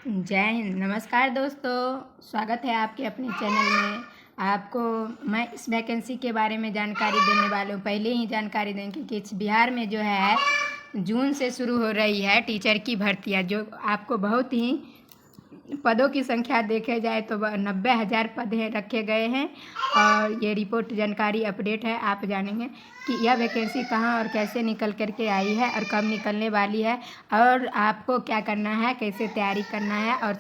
जय हिंद। नमस्कार दोस्तों, स्वागत है आपके अपने चैनल में। आपको मैं इस वैकेंसी के बारे में जानकारी देने वाली हूँ। पहले ही जानकारी दें कि बिहार में जो है जून से शुरू हो रही है टीचर की भर्तियाँ, जो आपको बहुत ही पदों की संख्या देखे जाए तो 90,000 पद रखे गए हैं। और ये रिपोर्ट जानकारी अपडेट है, आप जानेंगे कि यह वैकेंसी कहाँ और कैसे निकल करके आई है और कब निकलने वाली है, और आपको क्या करना है, कैसे तैयारी करना है और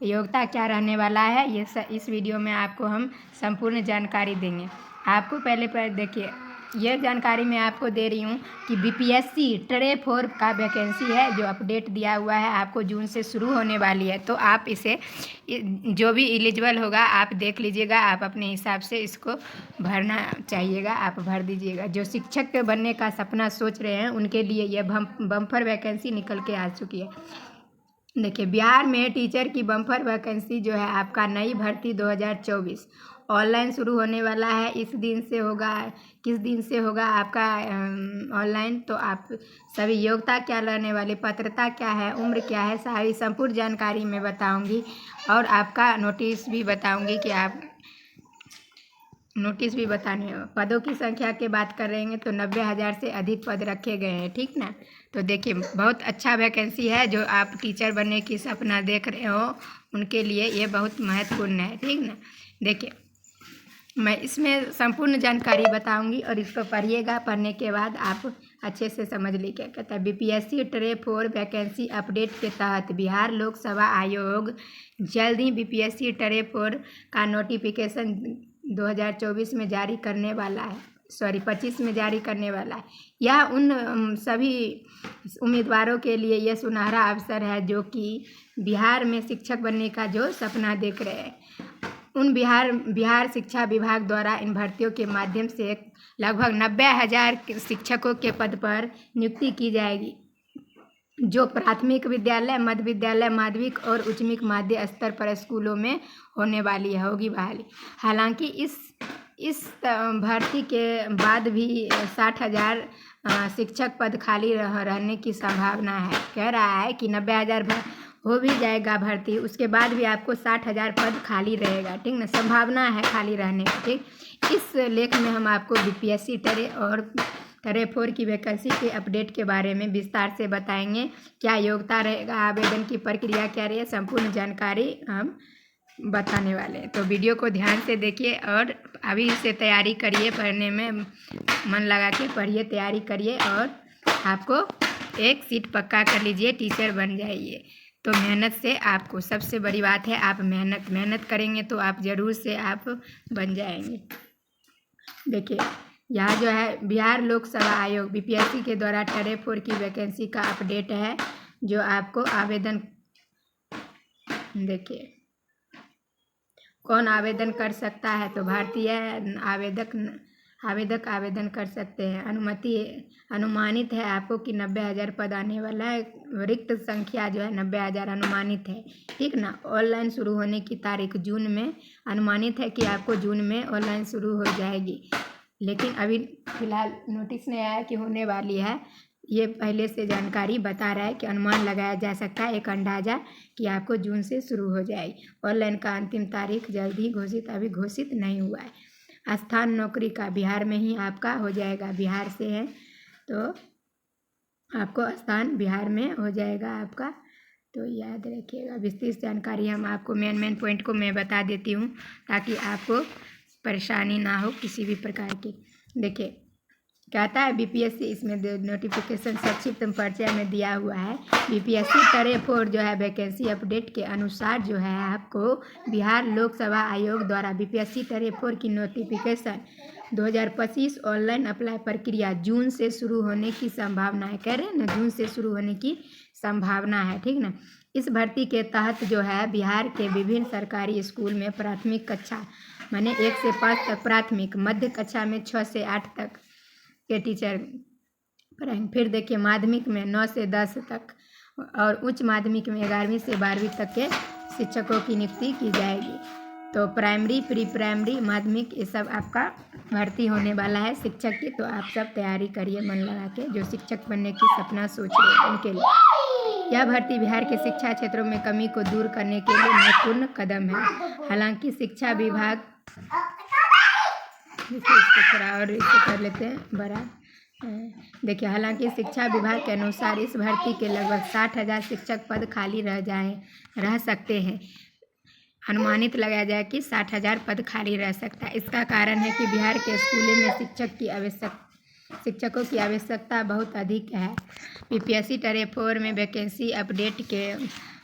योग्यता क्या रहने वाला है। ये इस वीडियो में आपको हम संपूर्ण जानकारी देंगे। आपको पहले देखिए, यह जानकारी मैं आपको दे रही हूँ कि बीपीएससी ट्रे 4 का वैकेंसी है जो अपडेट दिया हुआ है, आपको जून से शुरू होने वाली है। तो आप इसे जो भी एलिजिबल होगा आप देख लीजिएगा, आप अपने हिसाब से इसको भरना चाहिएगा, आप भर दीजिएगा। जो शिक्षक बनने का सपना सोच रहे हैं उनके लिए यह बम्पर वैकेंसी निकल के आ चुकी है। देखिए, बिहार में टीचर की बम्पर वैकेंसी जो है आपका नई भर्ती 2024 ऑनलाइन शुरू होने वाला है। इस दिन से होगा, किस दिन से होगा आपका ऑनलाइन, तो आप सभी योग्यता क्या रहने वाली, पात्रता क्या है, उम्र क्या है, सारी संपूर्ण जानकारी मैं बताऊंगी। और आपका नोटिस भी बताऊंगी कि आप नोटिस भी बताने हो। पदों की संख्या की बात कर रहे हैं तो 90,000 से अधिक पद रखे गए हैं, ठीक ना। तो देखिए, बहुत अच्छा वैकेंसी है। जो आप टीचर बनने की सपना देख रहे हो उनके लिए ये बहुत महत्वपूर्ण है, ठीक ना। देखिए, मैं इसमें संपूर्ण जानकारी बताऊंगी और इसको पढ़िएगा। पढ़ने के बाद आप अच्छे से समझ लीजिए। क्या कहता है, बीपीएससी ट्रे 4 वैकेंसी अपडेट के तहत बिहार लोक सेवा आयोग जल्द ही बीपीएससी ट्रे 4 का नोटिफिकेशन 2024 में जारी करने वाला है, 25 में जारी करने वाला है। यह उन सभी उम्मीदवारों के लिए यह सुनहरा अवसर है जो कि बिहार में शिक्षक बनने का जो सपना देख रहे हैं। उन बिहार शिक्षा विभाग द्वारा इन भर्तियों के माध्यम से लगभग 90,000 शिक्षकों के पद पर नियुक्ति की जाएगी, जो प्राथमिक विद्यालय, मध्य विद्यालय, माध्यमिक और उच्चमिक माध्य स्तर पर स्कूलों में होने वाली है, होगी बहाली। हालांकि इस भर्ती के बाद भी 60,000 शिक्षक पद खाली रहने की संभावना है। कह रहा है कि 90,000 हो भी जाएगा भर्ती, उसके बाद भी आपको 60,000 पद खाली रहेगा, ठीक ना, संभावना है खाली रहने की, ठीक। इस लेख में हम आपको बीपीएससी ट्रे 4 की वैकेंसी के अपडेट के बारे में विस्तार से बताएंगे। क्या योग्यता रहेगा, आवेदन की प्रक्रिया क्या रही है, संपूर्ण जानकारी हम बताने वाले हैं। तो वीडियो को ध्यान से देखिए और अभी से तैयारी करिए, पढ़ने में मन लगा के पढ़िए, तैयारी करिए और आपको एक सीट पक्का कर लीजिए, टीचर बन जाइए। तो मेहनत से आपको, सबसे बड़ी बात है, आप मेहनत करेंगे तो आप ज़रूर से आप बन जाएंगे। देखिए, यहाँ जो है बिहार लोक सेवा आयोग बीपीएससी के द्वारा ट्रे 4 की वैकेंसी का अपडेट है, जो आपको आवेदन, देखिए कौन आवेदन कर सकता है। तो भारतीय आवेदक आवेदन कर सकते हैं। अनुमानित है आपको कि 90,000 पद आने वाला है। रिक्त संख्या जो है 90,000 अनुमानित है, ठीक ना। ऑनलाइन शुरू होने की तारीख जून में अनुमानित है कि आपको जून में ऑनलाइन शुरू हो जाएगी, लेकिन अभी फिलहाल नोटिस नहीं आया कि होने वाली है। ये पहले से जानकारी बता रहा है कि अनुमान लगाया जा सकता है, एक अंदाजा कि आपको जून से शुरू हो जाएगी। ऑनलाइन का अंतिम तारीख जल्द ही घोषित, अभी घोषित नहीं हुआ है। स्थान नौकरी का बिहार में ही आपका हो जाएगा, बिहार से है तो आपको स्थान बिहार में हो जाएगा आपका, तो याद रखिएगा। विस्तृत जानकारी हम आपको मेन पॉइंट को मैं बता देती हूँ ताकि आपको परेशानी ना हो किसी भी प्रकार की। देखिए, कहता है बीपीएससी, इसमें नोटिफिकेशन संक्षिप्त परिचय में दिया हुआ है। बीपीएससी ट्रे 4 जो है वैकेंसी अपडेट के अनुसार जो है आपको बिहार लोक सेवा आयोग द्वारा बीपीएससी ट्रे 4 की नोटिफिकेशन 2025 ऑनलाइन अप्लाई प्रक्रिया जून से शुरू होने की संभावना है। कह रहे हैं ना, जून से शुरू होने की संभावना है, ठीक ना। इस भर्ती के तहत जो है बिहार के विभिन्न सरकारी स्कूल में प्राथमिक कक्षा माने 1 से 5 तक प्राथमिक, मध्य कक्षा में 6 से 8 तक के टीचर पढ़ाएंगे। फिर देखिए, माध्यमिक में 9 से 10 तक और उच्च माध्यमिक में 11वीं से 12वीं तक के शिक्षकों की नियुक्ति की जाएगी। तो प्राइमरी, प्री प्राइमरी, माध्यमिक, ये सब आपका भर्ती होने वाला है शिक्षक की। तो आप सब तैयारी करिए मन लगा के, जो शिक्षक बनने की सपना सोच रहे हैं उनके लिए। यह भर्ती बिहार के शिक्षा क्षेत्रों में कमी को दूर करने के लिए महत्वपूर्ण कदम है। हालांकि शिक्षा विभाग, इसको थोड़ा और इसे कर लेते हैं बड़ा। देखिए, हालांकि शिक्षा विभाग के अनुसार इस भर्ती के लगभग 60,000 शिक्षक पद खाली रह सकते हैं। अनुमानित लगाया जाए कि 60,000 पद खाली रह सकता है। इसका कारण है कि बिहार के स्कूलों में शिक्षकों की आवश्यकता बहुत अधिक है। बीपीएससी टैलेंट 4 में वैकेंसी अपडेट के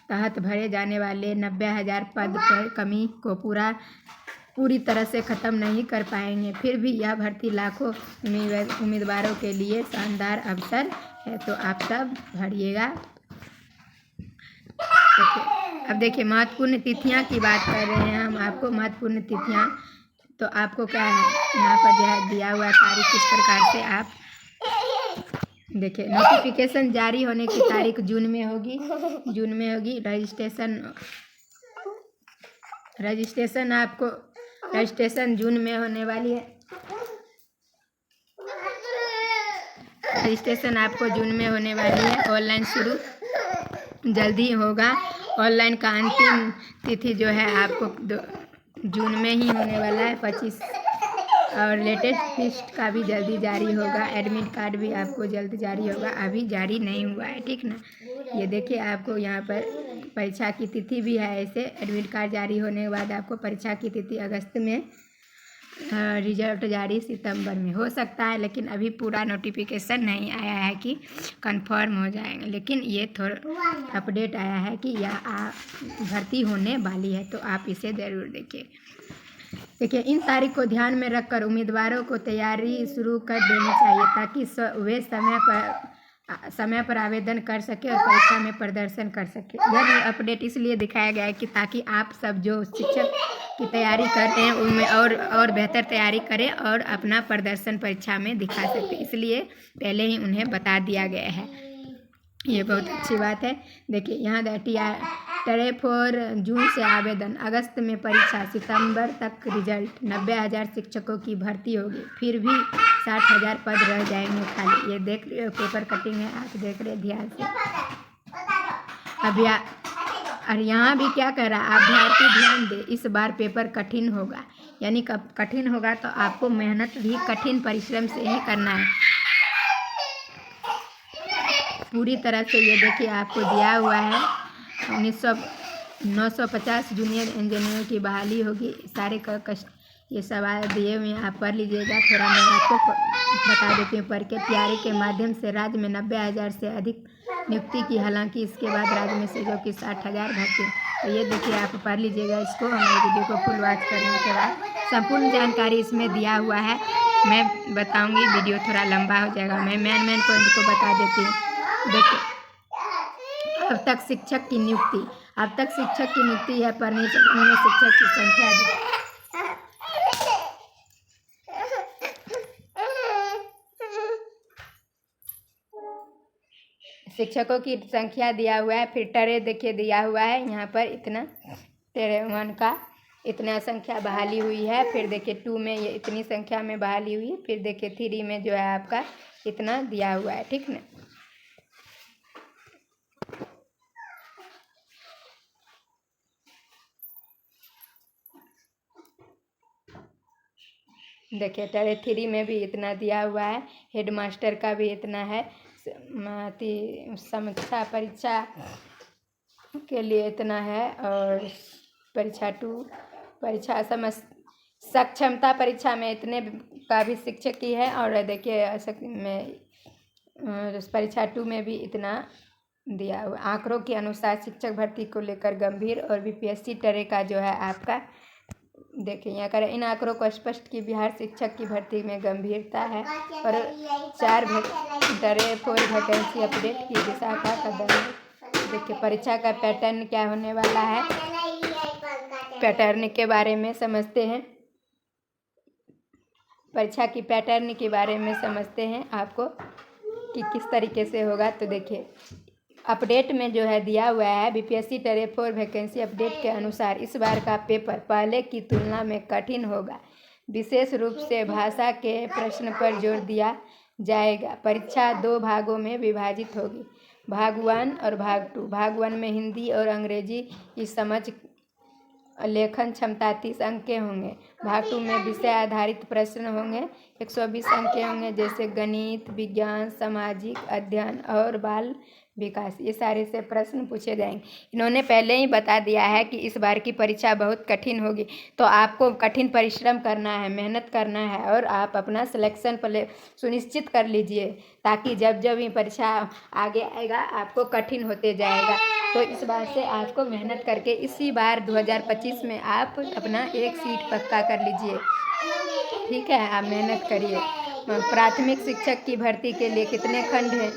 तहत भरे जाने वाले 90,000 पद पर कमी को पूरी तरह से ख़त्म नहीं कर पाएंगे। फिर भी यह भर्ती लाखों उम्मीदवारों के लिए शानदार अवसर है, तो आप सब भरिएगा। अब देखिए, महत्वपूर्ण तिथियां की बात कर रहे हैं हम आपको। महत्वपूर्ण तिथियां तो आपको क्या है, यहाँ पर जो है दिया हुआ तारीख किस प्रकार से आप देखिए। नोटिफिकेशन जारी होने की तारीख जून में होगी। रजिस्ट्रेशन जून में होने वाली है। रजिस्ट्रेशन आपको जून में होने वाली है। ऑनलाइन शुरू जल्दी होगा। ऑनलाइन का अंतिम तिथि जो है आपको जून में ही होने वाला है 25। और लेटेस्ट लिस्ट का भी जल्दी जारी होगा। एडमिट कार्ड भी आपको जल्द जारी होगा, अभी जारी नहीं हुआ है, ठीक ना। ये देखिए, आपको यहाँ पर परीक्षा की तिथि भी है। ऐसे एडमिट कार्ड जारी होने के बाद आपको परीक्षा की तिथि अगस्त में, रिजल्ट जारी सितंबर में हो सकता है, लेकिन अभी पूरा नोटिफिकेशन नहीं आया है कि कंफर्म हो जाएंगे। लेकिन ये थोड़ा अपडेट आया है कि यह भर्ती होने वाली है, तो आप इसे ज़रूर देखिए। इन तारीख को ध्यान में रखकर उम्मीदवारों को तैयारी शुरू कर देनी चाहिए, ताकि वे समय पर आवेदन कर सके और परीक्षा में प्रदर्शन कर सके। यह अपडेट इसलिए दिखाया गया है कि ताकि आप सब जो शिक्षक की तैयारी कर रहे हैं उनमें और बेहतर तैयारी करें और अपना प्रदर्शन परीक्षा में दिखा सकते, इसलिए पहले ही उन्हें बता दिया गया है। ये बहुत अच्छी बात है। देखिए, यहाँ टैलेंट 4 जून से आवेदन, अगस्त में परीक्षा, सितंबर तक रिजल्ट। 90,000 शिक्षकों की भर्ती होगी, फिर भी 60,000 पद रह जाएंगे खाली। ये देख रहे हो, पेपर कटिंग है, आप देख रहे ध्यान से। और यहाँ भी क्या कह रहा है, अभ्यर्थी ध्यान दे, इस बार पेपर कठिन होगा। यानी कब कठिन होगा, तो आपको मेहनत भी कठिन परिश्रम से ही करना है पूरी तरह से। ये देखिए, आपको दिया हुआ है 950 जूनियर इंजीनियर की बहाली होगी। सारे का कष्ट ये सवाल दिए हुए हैं, आप पढ़ लीजिएगा। थोड़ा मैं आपको बता देती हूँ पढ़ के। तैयारी के माध्यम से राज्य में 90,000 से अधिक नियुक्ति की, हालांकि इसके बाद राज्य में से जो कि 60,000 भर्ती। तो ये देखिए, आप पढ़ लीजिएगा इसको। हमारे वीडियो को फुल वॉच करने के बाद संपूर्ण जानकारी इसमें दिया हुआ है। मैं बताऊँगी, वीडियो थोड़ा लंबा हो जाएगा। मैं मेन पॉइंट को बता देती हूँ। देखिए, अब तक शिक्षक की नियुक्ति है। पढ़ने चढ़ने में शिक्षक की संख्या शिक्षकों की संख्या दिया हुआ है। फिर टरे देखिए दिया हुआ है यहाँ पर इतना, टेरे 1 का इतना संख्या बहाली हुई है। फिर देखिए 2 में ये इतनी संख्या में बहाली हुई है। फिर देखिए 3 में जो है आपका इतना दिया हुआ है, ठीक ना। देखिए, टरे 3 में भी इतना दिया हुआ है। हेडमास्टर का भी इतना है। समीक्षा परीक्षा के लिए इतना है। और परीक्षा 2, परीक्षा सक्षमता परीक्षा में इतने का भी शिक्षक की है। और देखिए परीक्षा 2 में भी इतना दिया हुआ। आंकड़ों के अनुसार शिक्षक भर्ती को लेकर गंभीर और बीपीएससी टरे का जो है आपका देखिए यहाँ कर इन आंकड़ों को स्पष्ट कि बिहार शिक्षक की भर्ती में गंभीरता है और 4 टरे 4 वैकेंसी अपडेट की दिशा का कदम है। देखिए, परीक्षा का पैटर्न क्या होने वाला है, पैटर्न के बारे में समझते हैं। परीक्षा की पैटर्न के बारे में समझते हैं आपको कि किस तरीके से होगा। तो देखिए, अपडेट में जो है दिया हुआ है, बीपीएससी टैलेंट 4 वैकेंसी अपडेट के अनुसार इस बार का पेपर पहले की तुलना में कठिन होगा। विशेष रूप से भाषा के प्रश्न पर जोर दिया जाएगा। परीक्षा 2 भागों में विभाजित होगी। भाग 1 और भाग 2। भाग 1 में हिंदी और अंग्रेजी की समझ लेखन क्षमता 30 अंक के होंगे। भाग 2 में विषय आधारित प्रश्न होंगे, 120 अंक के होंगे, जैसे गणित, विज्ञान, सामाजिक अध्ययन और बाल विकास, ये सारे से प्रश्न पूछे जाएंगे। इन्होंने पहले ही बता दिया है कि इस बार की परीक्षा बहुत कठिन होगी, तो आपको कठिन परिश्रम करना है, मेहनत करना है और आप अपना सिलेक्शन पहले सुनिश्चित कर लीजिए, ताकि जब जब ये परीक्षा आगे आएगा आपको कठिन होते जाएगा। तो इस बार से आपको मेहनत करके इसी बार 2025 में आप अपना एक सीट पक्का कर लीजिए, ठीक है। आप मेहनत करिए। प्राथमिक शिक्षक की भर्ती के लिए कितने खंड हैं?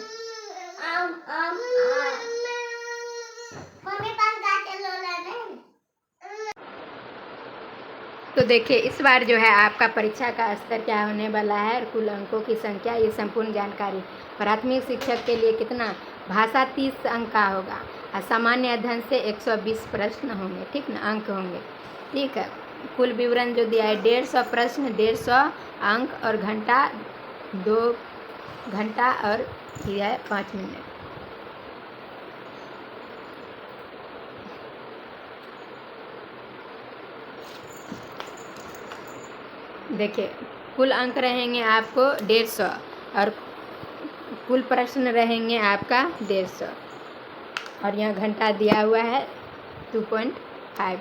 तो देखिए इस बार जो है आपका परीक्षा का स्तर क्या होने वाला है और कुल अंकों की संख्या, ये संपूर्ण जानकारी। प्राथमिक शिक्षक के लिए कितना? भाषा 30 अंक का होगा और सामान्य अध्ययन से 120 प्रश्न होंगे, ठीक ना, अंक होंगे, ठीक है। कुल विवरण जो दिया है 150 प्रश्न, 150 अंक और घंटा 2 घंटा और दिया है 5 मिनट। देखिए कुल अंक रहेंगे आपको 150 और कुल प्रश्न रहेंगे आपका 150 और यहाँ घंटा दिया हुआ है 2.5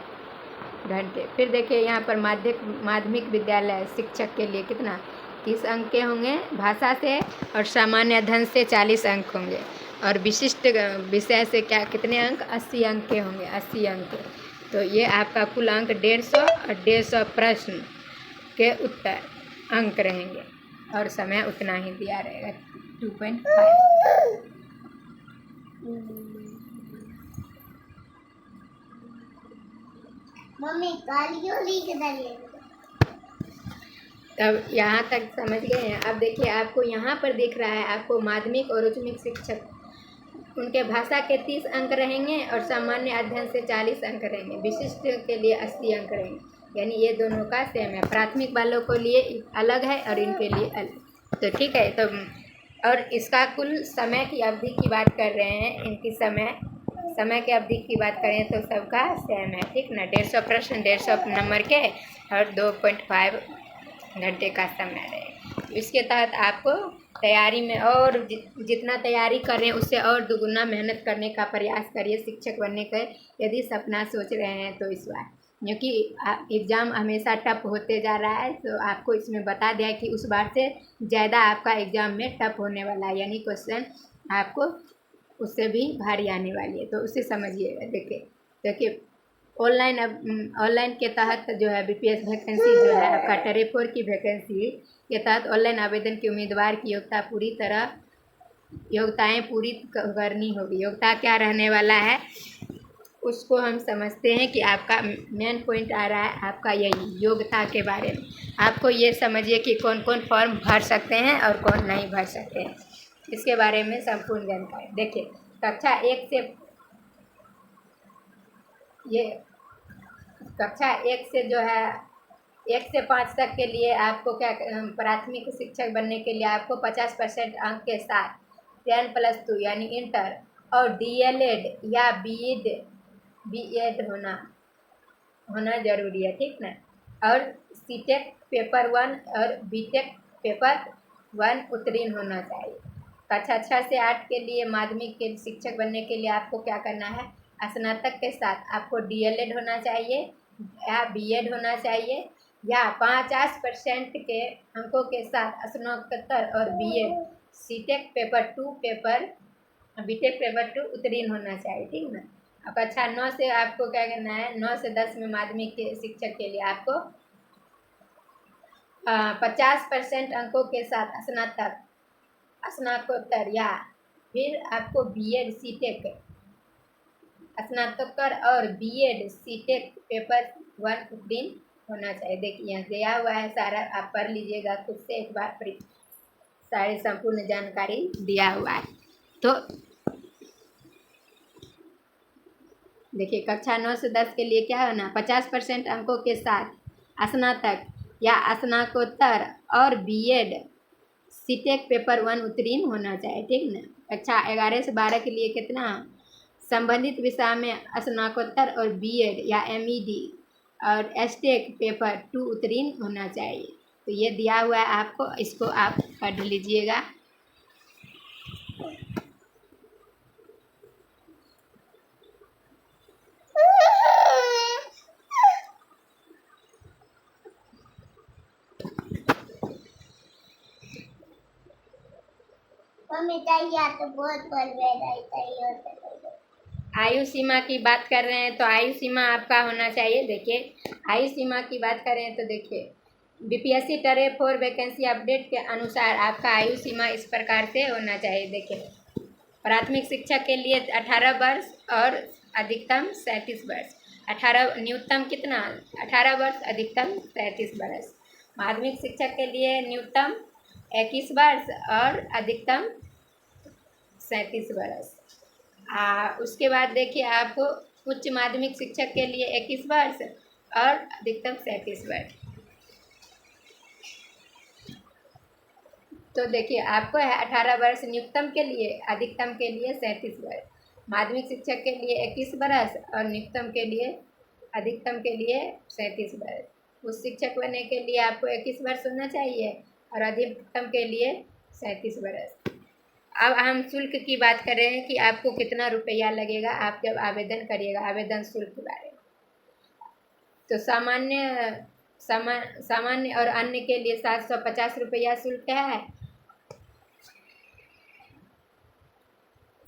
घंटे। फिर देखिए यहाँ पर माध्यमिक विद्यालय शिक्षक के लिए कितना? 30 अंक के होंगे भाषा से और सामान्य अध्ययन से 40 अंक होंगे और विशिष्ट विषय से क्या कितने अंक? 80 अंक के होंगे, 80 अंक। तो ये आपका कुल अंक 150 और 150 प्रश्न के उत्तर अंक रहेंगे और समय उतना ही दिया रहेगा 2.5। मम्मी गालियों लिख दे। तब यहाँ तक समझ गए हैं। अब देखिए आपको यहाँ पर दिख रहा है, आपको माध्यमिक और उच्च शिक्षक उनके भाषा के 30 अंक रहेंगे और सामान्य अध्ययन से 40 अंक रहेंगे, विशिष्ट के लिए 80 अंक रहेंगे, यानी ये दोनों का सेम है। प्राथमिक वालों को लिए अलग है और इनके लिए अलग। तो ठीक है, तो और इसका कुल समय की अवधि की बात कर रहे हैं, इनकी समय की अवधि की बात करें तो सबका सेम है, ठीक ना। 150 प्रश्न 150 नंबर के और 2.5 घंटे का समय रहे। इसके तहत आपको तैयारी में और जितना तैयारी कर रहे हैं उससे और दुगुना मेहनत करने का प्रयास करिए शिक्षक बनने का यदि सपना सोच रहे हैं तो इस बार, क्योंकि एग्ज़ाम हमेशा टफ होते जा रहा है। तो आपको इसमें बता दिया कि उस बार से ज़्यादा आपका एग्ज़ाम में टफ होने वाला है, यानी क्वेश्चन आपको उससे भी भारी आने वाली है, तो उसे समझिएगा। देखिए ऑनलाइन के तहत जो है BPS वैकेंसी जो है आपका टेरे 4 की वैकेंसी के तहत ऑनलाइन आवेदन के उम्मीदवार की योग्यताएं पूरी करनी होगी। योग्यता क्या रहने वाला है उसको हम समझते हैं कि आपका मेन पॉइंट आ रहा है आपका यही योग्यता के बारे में। आपको ये समझिए कि कौन कौन फॉर्म भर सकते हैं और कौन नहीं भर सकते हैं, इसके बारे में संपूर्ण जानकारी। देखिए कक्षा 1 से जो है 1 से 5 तक के लिए आपको क्या प्राथमिक शिक्षक बनने के लिए आपको 50% अंक के साथ 10+2 यानी इंटर और DLED या बीएड होना जरूरी है, ठीक ना। और सीटेक पेपर 1 और बीटेक पेपर 1 उत्तीर्ण होना चाहिए। कक्षा 6 से 8 के लिए माध्यमिक के शिक्षक बनने के लिए आपको क्या करना है? स्नातक के साथ आपको DLED होना चाहिए या बीएड होना चाहिए या 50% के अंकों के साथ स्नातकोत्तर और बीएड बीटेक पेपर 2 उत्तीर्ण होना चाहिए, ठीक ना। अब कक्षा 9 से आपको क्या करना है? 9 से 10 में माध्यमिक के शिक्षक के लिए आपको 50% अंकों के साथ स्नातकोत्तर या फिर आपको बीएड सीटेक स्नातकोत्तर और बीएड सीटेक पेपर 1 उत्तीर्ण होना चाहिए। देखिए यहाँ दिया हुआ है सारा, आप पढ़ लीजिएगा खुद से एक बार, सारी संपूर्ण जानकारी दिया हुआ है। तो देखिए कक्षा 9 से 10 के लिए क्या होना? 50% अंकों के साथ स्नातक या स्नातकोत्तर और बीएड सीटेक पेपर 1 उत्तीर्ण होना चाहिए, ठीक ना। कक्षा 11 से 12 के लिए कितना संबंधित विषय में स्नातकोत्तर और बीएड या एमईडी और एसटेक पेपर 2 उत्तीर्ण होना चाहिए। तो ये दिया हुआ है आपको, इसको आप पढ़ लीजिएगा। आयु सीमा की बात कर रहे हैं तो आयु सीमा आपका होना चाहिए। देखिए आयु सीमा की बात करें तो देखिए बीपीएससी टरे 4 वैकेंसी अपडेट के अनुसार आपका आयु सीमा इस प्रकार से होना चाहिए। देखिए प्राथमिक शिक्षा के लिए 18 वर्ष और अधिकतम 37 वर्ष। 18 न्यूनतम कितना 18 वर्ष, अधिकतम 37 वर्ष। माध्यमिक शिक्षा के लिए न्यूनतम 21 वर्ष और अधिकतम 37 वर्ष। उसके बाद देखिए आपको उच्च माध्यमिक शिक्षक के लिए 21 वर्ष और अधिकतम 37 वर्ष। तो देखिए आपको है 18 वर्ष न्यूनतम के लिए, अधिकतम के लिए 37 वर्ष। माध्यमिक शिक्षक के लिए 21 वर्ष और न्यूनतम के लिए, अधिकतम के लिए 37 वर्ष। उस शिक्षक बनने के लिए आपको 21 वर्ष होना चाहिए और अधिकतम के लिए 37 वर्ष। अब हम शुल्क की बात कर रहे हैं कि आपको कितना रुपया लगेगा आप जब आवेदन करिएगा। आवेदन शुल्क के बारे में तो सामान्य और अन्य के लिए 750 रुपया शुल्क है।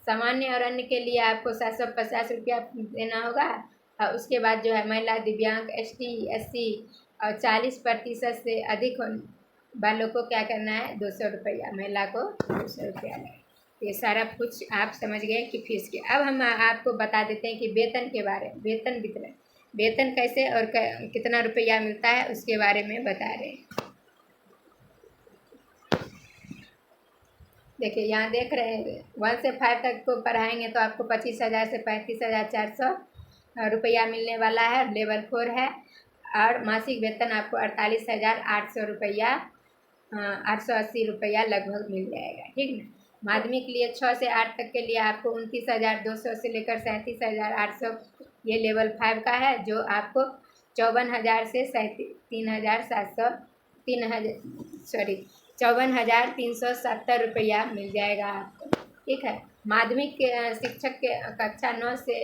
सामान्य और अन्य के लिए आपको 750 रुपया देना होगा। और उसके बाद जो है महिला, दिव्यांग, एसटी, एससी और 40% से अधिक वालों को क्या करना है 200 रुपया, महिला को 200 रुपया। ये सारा कुछ आप समझ गए कि फीस के। अब हम आपको बता देते हैं कि वेतन के बारे में, वेतन वितरण, वेतन कैसे और कितना रुपया मिलता है उसके बारे में बता रहे हैं। देखिए यहाँ देख रहे हैं 1 से 5 तक को पढ़ाएंगे तो आपको 25,000 से 35,400 रुपया मिलने वाला है, लेवल 4 है। और मासिक वेतन आपको 48,800 रुपया, 880 रुपया लगभग मिल जाएगा, ठीक ना। माध्यमिक के लिए 6 से 8 तक के लिए आपको 29,200 से लेकर 37,800 ये लेवल 5 का है, जो आपको 54,000 से 54,370 रुपया मिल जाएगा आपको, ठीक है। माध्यमिक शिक्षक के कक्षा 9 से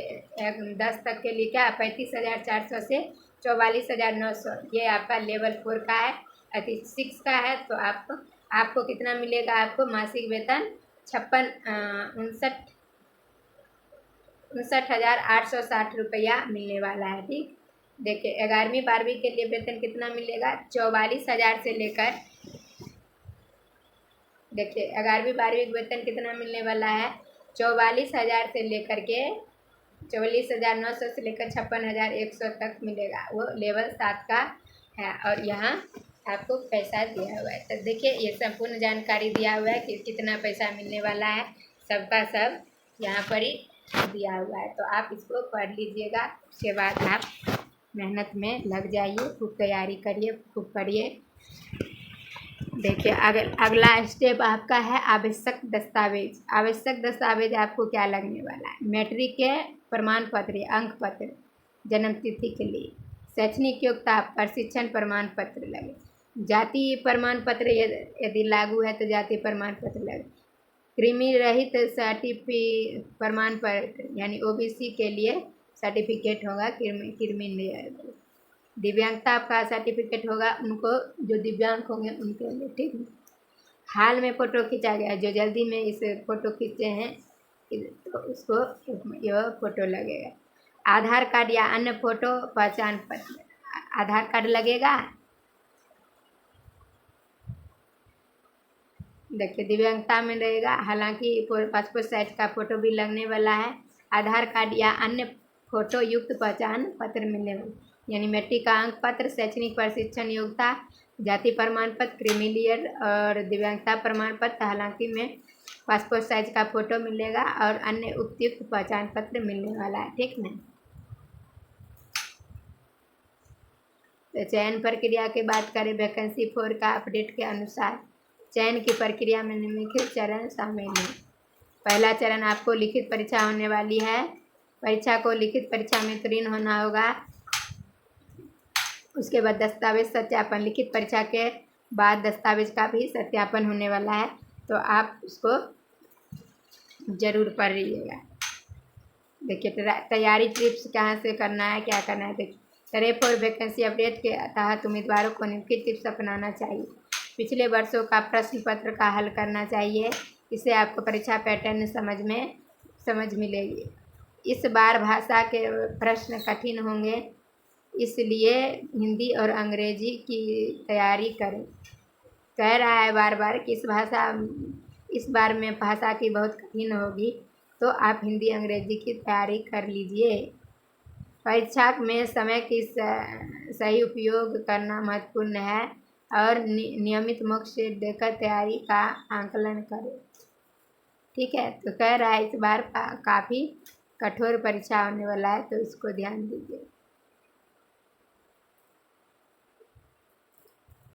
10 तक के लिए क्या 35,400 से 44,900 ये आपका लेवल 4 का है। 6 का है तो आपको कितना मिलेगा, आपको मासिक वेतन 59,860 रुपया मिलने वाला है, ठीक। देखिए 11वीं 12वीं के लिए वेतन कितना मिलेगा 44,000 से लेकर, देखिए 11वीं 12वीं वेतन कितना मिलने वाला है 44,000 से लेकर के 44,900 से लेकर 56,100 तक मिलेगा, वो लेवल 7 का है। और यहाँ आपको पैसा दिया हुआ है। तो देखिए ये संपूर्ण जानकारी दिया हुआ है कि कितना पैसा मिलने वाला है, सबका सब यहाँ पर ही दिया हुआ है। तो आप इसको पढ़ लीजिएगा, उसके बाद आप मेहनत में लग जाइए, खूब तैयारी करिए, खूब पढ़िए। देखिए अगला स्टेप आपका है आवश्यक दस्तावेज। आवश्यक दस्तावेज आपको क्या लगने वाला है, मैट्रिक के प्रमाण पत्र या अंक पत्र, जन्म तिथि के लिए, शैक्षणिक योग्यता, प्रशिक्षण प्रमाण पत्र लगे, जाति प्रमाण पत्र यदि लागू है तो जाति प्रमाण पत्र लगे, कृमि रहित प्रमाण पत्र यानी ओबीसी के लिए सर्टिफिकेट होगा, कृमि रहित। दिव्यांगता आपका सर्टिफिकेट होगा उनको, जो दिव्यांग होंगे उनके लिए, ठीक है। हाल में फ़ोटो खींचा गया, जो जल्दी में इस फ़ोटो खींचे हैं तो उसको यह फ़ोटो लगेगा। आधार कार्ड या अन्य फ़ोटो पहचान पत्र, आधार कार्ड लगेगा। देखिए दिव्यांगता में रहेगा, हालांकि पासपोर्ट साइज का फ़ोटो भी लगने वाला है। आधार कार्ड या अन्य फ़ोटो युक्त पहचान पत्र मिलने वाला, यानी मैट्रिक का अंक पत्र, शैक्षणिक प्रशिक्षण योग्यता, जाति प्रमाण पत्र, क्रीमिलियर और दिव्यांगता प्रमाण पत्र, हालांकि में पासपोर्ट साइज का फ़ोटो मिलेगा और अन्य उपयुक्त पहचान पत्र मिलने वाला है, ठीक ना। तो चयन प्रक्रिया की बात करें, वैकेंसी 4 का अपडेट के अनुसार चयन की प्रक्रिया में निम्नलिखित चरण शामिल हैं। पहला चरण आपको लिखित परीक्षा होने वाली है। परीक्षा को लिखित परीक्षा में उत्तीर्ण होना होगा। उसके बाद दस्तावेज सत्यापन, लिखित परीक्षा के बाद दस्तावेज का भी सत्यापन होने वाला है, तो आप उसको ज़रूर पढ़ लीजिएगा। देखिए तैयारी टिप्स कहाँ से करना है, क्या करना है। देखिए टैरेफ और वैकेंसी अपडेट के तहत उम्मीदवारों को निम्नलिखित टिप्स अपनाना चाहिए। पिछले वर्षों का प्रश्न पत्र का हल करना चाहिए, इससे आपको परीक्षा पैटर्न समझ मिलेगी। इस बार भाषा के प्रश्न कठिन होंगे, इसलिए हिंदी और अंग्रेजी की तैयारी करें। कह रहा है बार बार कि इस बार में भाषा की बहुत कठिन होगी, तो आप हिंदी अंग्रेजी की तैयारी कर लीजिए। परीक्षा में समय की सही उपयोग करना महत्वपूर्ण है और नियमित मॉक टेस्ट देकर तैयारी का आंकलन करें। ठीक है, तो कह रहा है इस बार काफ़ी कठोर परीक्षा होने वाला है, तो इसको ध्यान दीजिए।